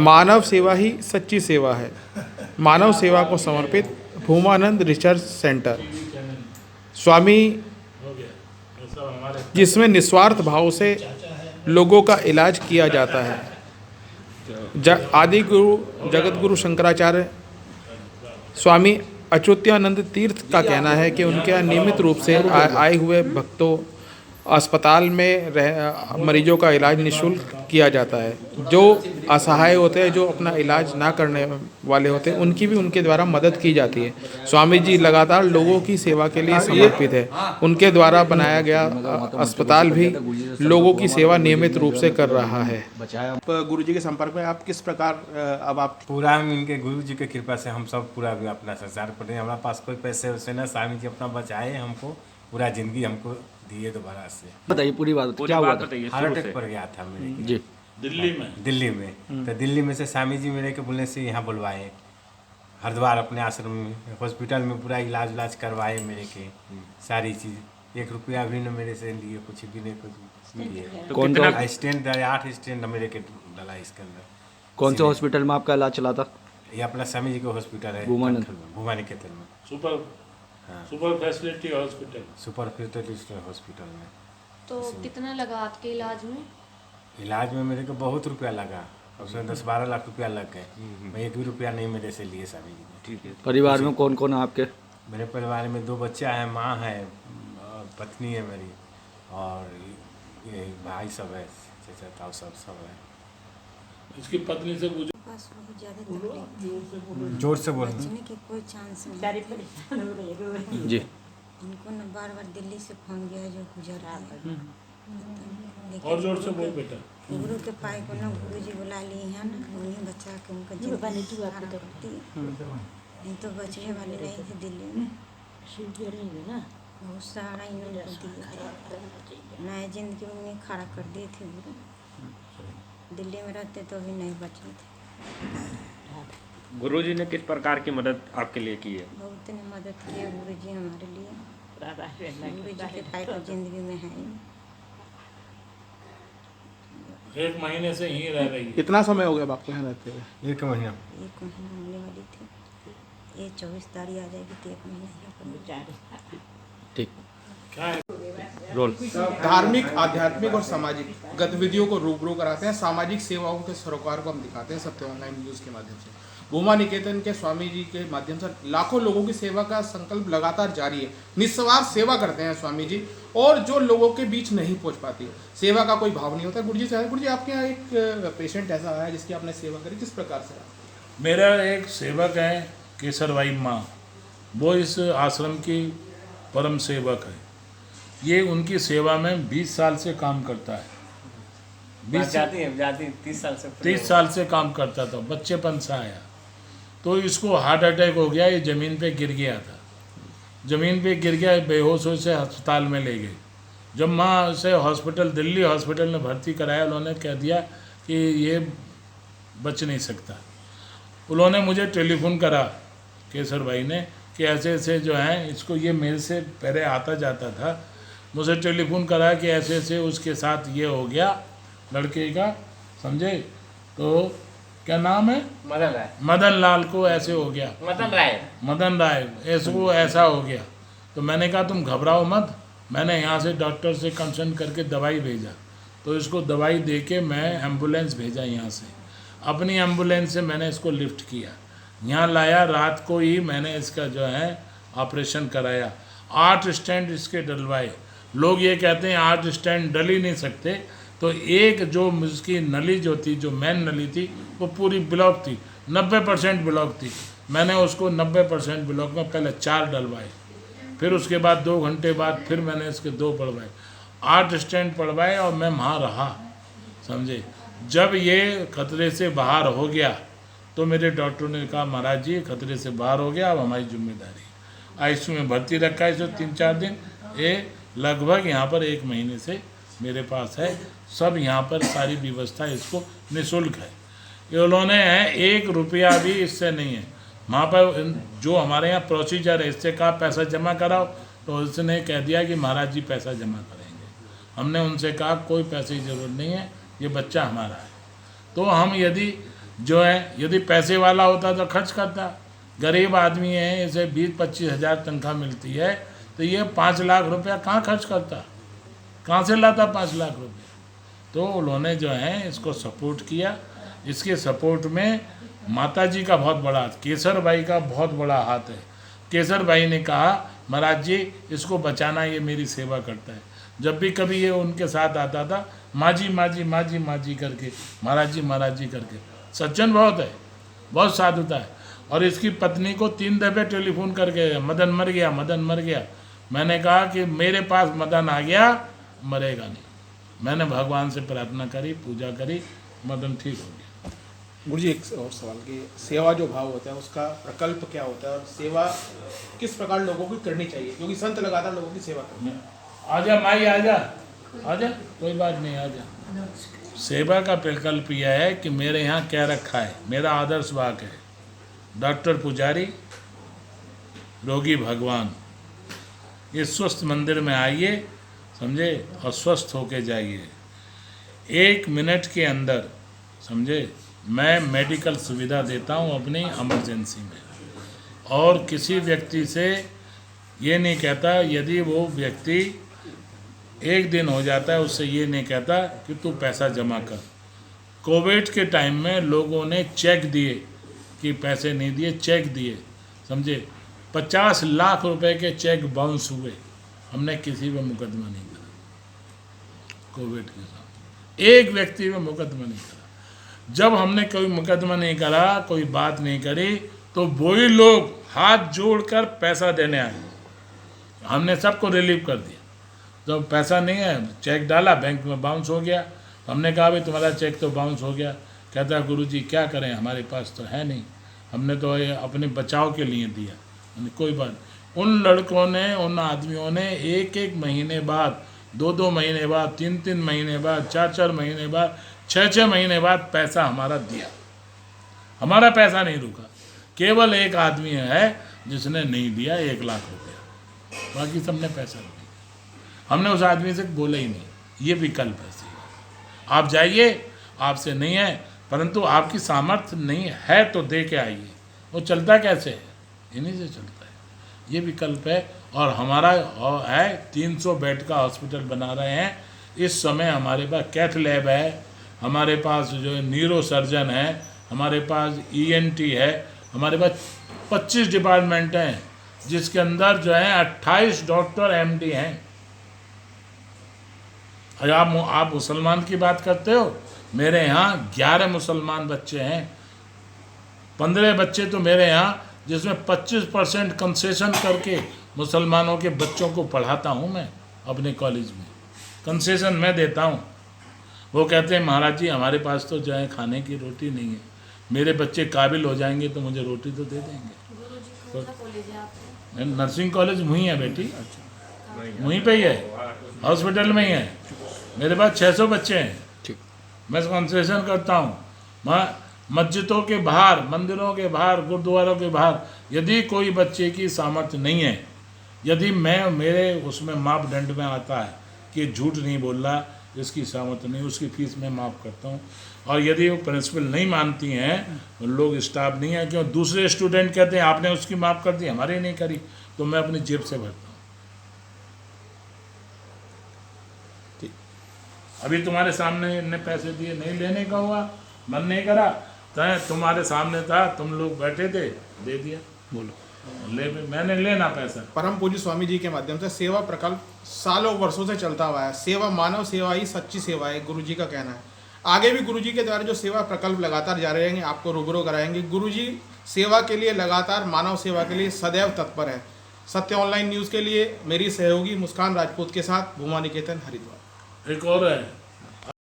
मानव सेवा ही सच्ची सेवा है। मानव सेवा को समर्पित भूमानंद रिसर्च सेंटर, स्वामी जिसमें निस्वार्थ भाव से लोगों का इलाज किया जाता है। आदि गुरु जगत गुरु शंकराचार्य स्वामी अच्युतानंद तीर्थ का कहना है कि उनके यहाँ नियमित रूप से आए हुए भक्तों अस्पताल में मरीजों का इलाज निःशुल्क किया जाता है। जो असहाय होते हैं, जो अपना इलाज ना करने वाले होते हैं, उनकी भी उनके द्वारा मदद की जाती है। स्वामी जी लगातार लोगों की सेवा के लिए समर्पित है। उनके द्वारा बनाया गया अस्पताल भी लोगों की सेवा नियमित रूप से कर रहा है। गुरु जी के संपर्क में आप किस प्रकार अब आप पूरा हम इनके गुरु जी की कृपा से हम सब पूरा भी अपना संसार पढ़े। हमारे पास कोई पैसे वैसे ना, स्वामी जी अपना बचाए हमको, पूरा जिंदगी हमको दिए दोबारा से। बताइए पूरी बात, क्या हुआ था? हार्ट अटैक पर गया था मेरे जी दिल्ली में। तो दिल्ली में से स्वामी जी मेरे के बोलने से यहाँ बुलवाए, हरिद्वार अपने आश्रम में हॉस्पिटल में पूरा इलाज करवाए मेरे के, सारी चीज़। 1 रुपया भी न मेरे से लिए, कुछ भी नहीं कुछ लिए। तो कितना स्टेंट 8 स्टेंट मेरे के डाला इसके अंदर। कौन से हॉस्पिटल में आपका इलाज चला था? ये अपना स्वामी जी का हॉस्पिटल है, भूमानिकेतन में। Super facility hospital, super facility hospital में। तो कितना लगा आपके इलाज में? इलाज में मेरे को बहुत रुपया लगा, उसमें 10-12 लाख रुपया लग गए। मैं 1 भी रुपया नहीं मेरे से लिए स्वामी जी ने। ठीक है। परिवार में कौन कौन है आपके? मेरे परिवार में 2 बच्चा है, माँ है, पत्नी है मेरी, और ये भाई सब है, चाचा ताऊ सब है। इसकी पत्नी से पूछो। बस बहुत ज़्यादा तकलीफ, जोर से बोल। बचने की कोई चांस नहीं। जी उनको न बार दिल्ली से फोन गया जो गुजर गए। और जोर से बोल बेटा। गुरु के पाए को न गुरु जी बुला लिए हैं न, उन्हें बचा के उनका जिंदगी नहीं तो बचने वाले नहीं थे। दिल्ली में बहुत सहारा इन्होंने दिया, नए जिंदगी उन्हें खड़ा कर दिए थे गुरु। दिल्ली में रहते तो भी नहीं बचे थे। गुरुजी ने किस प्रकार की मदद आपके लिए की है? बहुत ने मदद की है गुरु जी हमारे लिए। गुरु जी के पाए को जिंदगी में है। 1 महीने से यहीं रह रही है। कितना समय हो गया आपको यहाँ रहते हुए? 1 महीना। 1 महीना होने वाली थी। ये 24 तारीख आ जाएगी तो 1 महीना। ठीक। क्या है? रोल। धार्मिक, आध्यात्मिक और सामाजिक गतिविधियों को रूबरू कराते हैं। सामाजिक सेवाओं के सरोकार को हम दिखाते हैं सत्य ऑनलाइन न्यूज़ के माध्यम से। भूमा निकेतन के स्वामी जी के माध्यम से लाखों लोगों की सेवा का संकल्प लगातार जारी है। निस्वार्थ सेवा करते हैं स्वामी जी, और जो लोगों के बीच नहीं पहुंच पाती, सेवा का कोई भाव नहीं होता। गुरु जी आपके यहाँ एक पेशेंट ऐसा आया जिसकी आपने सेवा करी, किस प्रकार से? मेरा एक सेवक है केसरबाई माँ, वो इस आश्रम की परम सेवक है। ये उनकी सेवा में 20 साल से काम करता है। 30 साल से काम करता था, बच्चेपन से आया। तो इसको हार्ट अटैक हो गया, ये ज़मीन पे गिर गया था। ज़मीन पे गिर गया, बेहोश हो से अस्पताल में ले गए। जब माँ उसे हॉस्पिटल, दिल्ली हॉस्पिटल में भर्ती कराया, उन्होंने कह दिया कि ये बच नहीं सकता। उन्होंने मुझे टेलीफोन करा केसर भाई ने कि ऐसे ऐसे जो हैं, इसको ये मेरे से पहले आता जाता था, मुझे टेलीफोन करा कि ऐसे ऐसे उसके साथ ये हो गया लड़के का, समझे? तो क्या नाम है? मदन लाल को ऐसे हो गया, मदन राय ऐसा हो गया। तो मैंने कहा तुम घबराओ मत, मैंने यहाँ से डॉक्टर से कंसल्ट करके दवाई भेजा। तो इसको दवाई दे के मैं एम्बुलेंस भेजा यहाँ से, अपनी एम्बुलेंस से मैंने इसको लिफ्ट किया, यहाँ लाया। रात को ही मैंने इसका जो है ऑपरेशन कराया। 8 स्टेंट इसके डलवाए। लोग ये कहते हैं 8 स्टेंट डल ही नहीं सकते, तो एक जो उसकी नली जो थी, जो मेन नली थी, वो पूरी ब्लॉक थी, 90% ब्लॉक थी। मैंने उसको 90% ब्लॉक में पहले 4 डलवाए, फिर उसके बाद 2 घंटे बाद फिर मैंने इसके 2 पड़वाए, 8 स्टेंट पड़वाए, और मैं वहाँ रहा, समझे। जब ये खतरे से बाहर हो गया तो मेरे डॉक्टर ने कहा महाराज जी खतरे से बाहर हो गया, अब हमारी जिम्मेदारी। आईसीयू में भर्ती रखा है इसको 3-4 दिन। ये लगभग यहाँ पर 1 महीने से मेरे पास है। सब यहाँ पर सारी व्यवस्था इसको निःशुल्क है। ये उन्होंने 1 रुपया भी इससे नहीं है। वहाँ पर जो हमारे यहाँ प्रोसीजर है, इससे कहा पैसा जमा कराओ, तो उसने कह दिया कि महाराज जी पैसा जमा करेंगे। हमने उनसे कहा कोई पैसे की ज़रूरत नहीं है, ये बच्चा हमारा है। तो हम यदि जो है यदि पैसे वाला होता तो खर्च करता, गरीब आदमी है, इसे 20-25 हज़ार तनख्वाह मिलती है, तो ये 5 लाख रुपया कहाँ खर्च करता, कहाँ से लाता 5 लाख रुपया। तो उन्होंने जो है इसको सपोर्ट किया। इसके सपोर्ट में माता जी का बहुत बड़ा हाथ, केसर भाई का बहुत बड़ा हाथ है। केसर भाई ने कहा महाराज जी इसको बचाना, ये मेरी सेवा करता है। जब भी कभी ये उनके साथ आता था, माँ जी माँ जी माँ जी माँ जी करके, महाराज जी करके। सज्जन बहुत है, बहुत साधुता है। और इसकी पत्नी को 3 दफ़े टेलीफोन करके मदन मर गया, मदन मर गया। मैंने कहा कि मेरे पास मदन आ गया, मरेगा नहीं। मैंने भगवान से प्रार्थना करी, पूजा करी, मदन ठीक हो गया। गुरुजी एक और सवाल कि सेवा जो भाव होता है उसका प्रकल्प क्या होता है और सेवा किस प्रकार लोगों की करनी चाहिए, क्योंकि संत लगातार लोगों की सेवा करते हैं। आजा माई आजा, आजा, कोई बात नहीं, आजा। सेवा का प्रकल्प यह है कि मेरे यहाँ क्या रखा है, मेरा आदर्श वाक्य है, डॉक्टर पुजारी, रोगी भगवान। ये स्वस्थ मंदिर में आइए, समझे, और स्वस्थ होके जाइए। 1 मिनट के अंदर, समझे, मैं मेडिकल सुविधा देता हूँ अपनी इमरजेंसी में। और किसी व्यक्ति से ये नहीं कहता, यदि वो व्यक्ति 1 दिन हो जाता है, उससे ये नहीं कहता कि तू पैसा जमा कर। कोविड के टाइम में लोगों ने चेक दिए कि पैसे नहीं दिए, चेक दिए, समझे, 50 लाख रुपए के चेक बाउंस हुए। हमने किसी पे मुकदमा नहीं करा कोविड के साथ, एक व्यक्ति पे मुकदमा नहीं करा। जब हमने कोई मुकदमा नहीं करा, कोई बात नहीं करी, तो वही लोग हाथ जोड़कर पैसा देने आए। हमने सबको रिलीव कर दिया। जब पैसा नहीं है, चेक डाला, बैंक में बाउंस हो गया। हमने कहा भाई तुम्हारा चेक तो बाउंस हो गया। कहता है गुरुजी क्या करें, हमारे पास तो है नहीं, हमने तो ये अपने बचाव के लिए दिया। कोई बात। उन लड़कों ने, उन आदमियों ने 1-1 महीने बाद, 2-2 महीने बाद, 3-3 महीने बाद, 4-4 महीने बाद, 6-6 महीने बाद पैसा हमारा दिया। हमारा पैसा नहीं रुका। केवल एक आदमी है जिसने नहीं दिया 1 लाख रुपया, बाकी सबने पैसा दिया। हमने उस आदमी से बोला ही नहीं। ये विकल्प है। आप जाइए, आपसे नहीं है, परंतु आपकी सामर्थ्य नहीं है तो दे के आइए। वो चलता कैसे है, इन्हीं से चलता है। ये विकल्प है। और हमारा है 300 बेड का हॉस्पिटल बना रहे हैं इस समय। हमारे पास कैथ लैब है, हमारे पास जो है न्यूरो सर्जन है, हमारे पास ENT है, हमारे पास 25 डिपार्टमेंट हैं, जिसके अंदर जो है 28 डॉक्टर MD हैं। और आप मुसलमान की बात करते हो, मेरे यहाँ 11 मुसलमान बच्चे हैं, 15 बच्चे तो मेरे यहाँ, जिसमें 25% कंसेशन करके मुसलमानों के बच्चों को पढ़ाता हूँ मैं अपने कॉलेज में। कंसेशन मैं देता हूँ। वो कहते हैं महाराज जी हमारे पास तो जो है खाने की रोटी नहीं है, मेरे बच्चे काबिल हो जाएंगे तो मुझे रोटी तो दे देंगे। तो नर्सिंग कॉलेज वहीं है बेटी, वहीं पे ही है, हॉस्पिटल में ही है। मेरे पास 600 बच्चे हैं। मैं कंसेशन करता हूँ। मैं मस्जिदों के बाहर, मंदिरों के बाहर, गुरुद्वारों के बाहर, यदि कोई बच्चे की सामर्थ्य नहीं है, यदि मैं मेरे उसमें मापदंड में आता है कि झूठ नहीं बोल रहा, इसकी सामर्थ्य नहीं, उसकी फीस मैं माफ़ करता हूँ। और यदि वो प्रिंसिपल नहीं मानती हैं, लोग स्टाफ नहीं है, क्यों दूसरे स्टूडेंट कहते हैं आपने उसकी माफ़ कर दी, हमारी नहीं करी, तो मैं अपनी जेब से भरता हूँ। अभी तुम्हारे सामने इनने पैसे दिए, नहीं लेने का हुआ, मन नहीं करा, तुम्हारे सामने था, तुम लोग बैठे थे, दे दिया। बोलो मैंने लेना पैसा। परम पूज्य स्वामी जी के माध्यम से सेवा प्रकल्प सालों वर्षों से चलता हुआ है। सेवा, मानव सेवा ही सच्ची सेवा है, गुरु जी का कहना है। आगे भी गुरु जी के द्वारा जो सेवा प्रकल्प लगातार जारी रहेंगे, आपको रूबरू कराएंगे। गुरु जी सेवा के लिए लगातार, मानव सेवा के लिए सदैव तत्पर है। सत्य ऑनलाइन न्यूज़ के लिए मेरी सहयोगी मुस्कान राजपूत के साथ भूमा निकेतन, हरिद्वार। एक और है,